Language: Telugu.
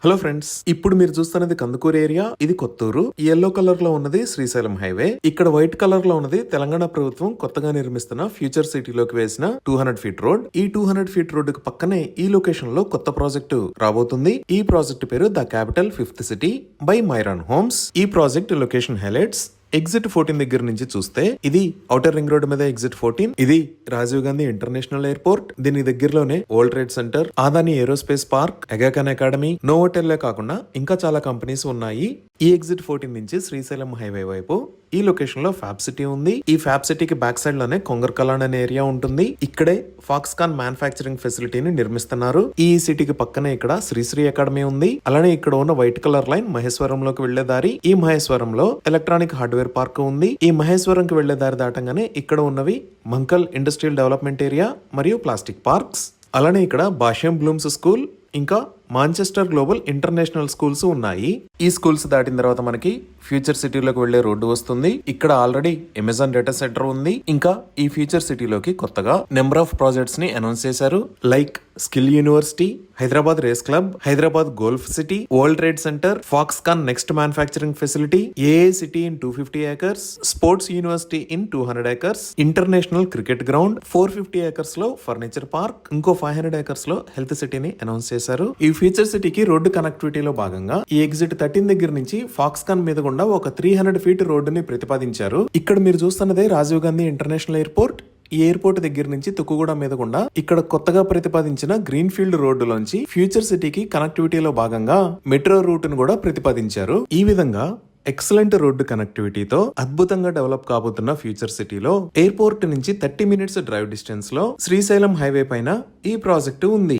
హలో ఫ్రెండ్స్, ఇప్పుడు మీరు చూస్తున్నది కందుకూరు ఏరియా. ఇది కొత్తూరు. ఎల్లో కలర్ లో ఉన్నది శ్రీశైలం హైవే. ఇక్కడ వైట్ కలర్ లో ఉన్నది తెలంగాణ ప్రభుత్వం కొత్తగా నిర్మిస్తున్న ఫ్యూచర్ సిటీలోకి వేసిన 200 ఫీట్ రోడ్. ఈ 200 ఫీట్ రోడ్ కు పక్కనే ఈ లొకేషన్ లో కొత్త ప్రాజెక్టు రాబోతుంది. ఈ ప్రాజెక్టు పేరు the capital 5th city by Myron homes. ఈ ప్రాజెక్ట్ లొకేషన్ హైలైట్స్ ఎగ్జిట్ 14 దగ్గర నుంచి చూస్తే ఇది ఔటర్ రింగ్ రోడ్ మీద ఎగ్జిట్ 14. ఇది రాజీవ్ గాంధీ ఇంటర్నేషనల్ ఎయిర్పోర్ట్. దీని దగ్గరలోనే world trade centre, Adani aerospace park, ఎగాకన్ అకాడమీ, నోవోటెల్లే కాకుండా ఇంకా చాలా కంపెనీస్ ఉన్నాయి. ఈ ఎగ్జిట్ 14 నుంచి శ్రీశైలం హైవే వైపు ఈ లొకేషన్ లో ఫ్యాబ్ సిటీ ఉంది. ఈ ఫ్యాబ్ సిటీకి బ్యాక్ సైడ్ లోనే కొంగర్ కలాన్ అనే ఏరియా ఉంటుంది. ఇక్కడే ఫాక్స్కాన్ మ్యానుఫ్యాక్చరింగ్ ఫెసిలిటీని నిర్మిస్తున్నారు. ఈ సిటీకి పక్కనే ఇక్కడ శ్రీశ్రీ అకాడమీ ఉంది. అలానే ఇక్కడ ఉన్న వైట్ కలర్ లైన్ మహేశ్వరంలోకి వెళ్లే దారి. ఈ మహేశ్వరంలో ఎలక్ట్రానిక్ హార్డ్వేర్ పార్క్ ఉంది. ఈ మహేశ్వరంకి వెళ్లే దారి దాటంగానే ఇక్కడ ఉన్నవి మంకల్ ఇండస్ట్రియల్ డెవలప్మెంట్ ఏరియా మరియు ప్లాస్టిక్ పార్క్స్. అలానే ఇక్కడ భాష్యం బ్లూమ్స్ స్కూల్, ఇంకా మాంచెస్టర్ గ్లోబల్ ఇంటర్నేషనల్ స్కూల్స్ ఉన్నాయి. ఈ స్కూల్స్ దాటిన తర్వాత మనకి ఫ్యూచర్ సిటీలోకి వెళ్లే రోడ్డు వస్తుంది. ఇక్కడ ఆల్రెడీ అమెజాన్ డేటా సెంటర్ ఉంది. ఇంకా ఈ ఫ్యూచర్ సిటీలోకి కొత్తగా నెంబర్ ఆఫ్ ప్రాజెక్ట్స్ ని అనౌన్స్ చేశారు. Like skill university, Hyderabad race club, Hyderabad golf city, world trade centre, Foxconn next manufacturing facility, AI city in 250 acres, sports university in 200 acres, international cricket ground, 450 acres లో ఫర్నిచర్ పార్క్, ఇంకో 500 acres లో హెల్త్ సిటీని అనౌన్స్ చేశారు. ఈ ఫ్యూచర్ సిటీకి రోడ్డు కనెక్టివిటీలో భాగంగా ఈ ఎగ్జిట్ 13 దగ్గర నుంచి ఫాక్స్కాన్ మీద గుండా ఒక 300 ఫీట్ రోడ్డుని ప్రతిపాదించారు. ఇక్కడ మీరు చూస్తున్నదే రాజీవ్ గాంధీ ఇంటర్నేషనల్ ఎయిర్పోర్ట్. ఈ ఎయిర్పోర్ట్ దగ్గర నుంచి తుక్కుగూడ మీద గుండా ఇక్కడ కొత్తగా ప్రతిపాదించిన గ్రీన్ ఫీల్డ్ రోడ్డులోంచి ఫ్యూచర్ సిటీకి కనెక్టివిటీలో భాగంగా మెట్రో రూట్ ను కూడా ప్రతిపాదించారు. ఈ విధంగా ఎక్సలెంట్ రోడ్డు కనెక్టివిటీతో అద్భుతంగా డెవలప్ కాబోతున్న ఫ్యూచర్ సిటీలో ఎయిర్పోర్ట్ నుంచి 30 minutes డ్రైవ్ డిస్టెన్స్ లో శ్రీశైలం హైవే పైన ఈ ప్రాజెక్టు ఉంది.